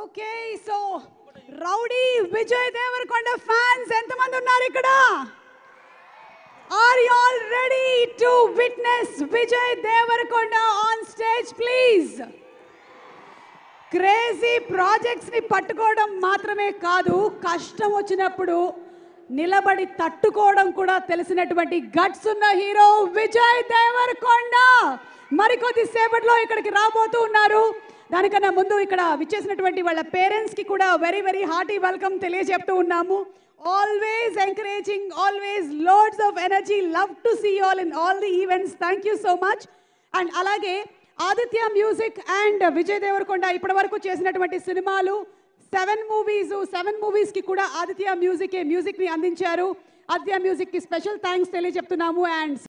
Okay so rowdy Vijay Deverakonda fans ఎంతమంది ఉన్నారు ఇక్కడ? Are you all ready to witness Vijay Deverakonda on stage please? Crazy projects ని పట్టుకోవడం మాత్రమే కాదు, కష్టం వచ్చినప్పుడు నిలబడి తట్టుకోవడం కూడా తెలిసినటువంటి గట్స్ ఉన్న హీరో విజయ్ దేవరకొండ మరికొద్ది సేపట్లో ఇక్కడికి రాబోతూ ఉన్నారు. దానికన్నా ముందు ఇక్కడ విచ్చేసినటువంటి వాళ్ళ పేరెంట్స్ కి కూడా వెరీ వెరీ హార్టీ వెల్కమ్ తెలియజేస్తూ ఉన్నాము. Always encouraging, always loads of energy, love to see you all in all the events. Thank you so much. And అలాగే ఆదిత్య మ్యూజిక్ అండ్ విజయ్ దేవరకొండ ఇప్పటి వరకు చేసినటువంటి సినిమాలు 7 మూవీస్ కి కూడా ఆదిత్య మ్యూజిక్ ని అందించారు. ఆదిత్య మ్యూజిక్ కి స్పెషల్ థ్యాంక్స్ తెలియజెప్తున్నాము. అండ్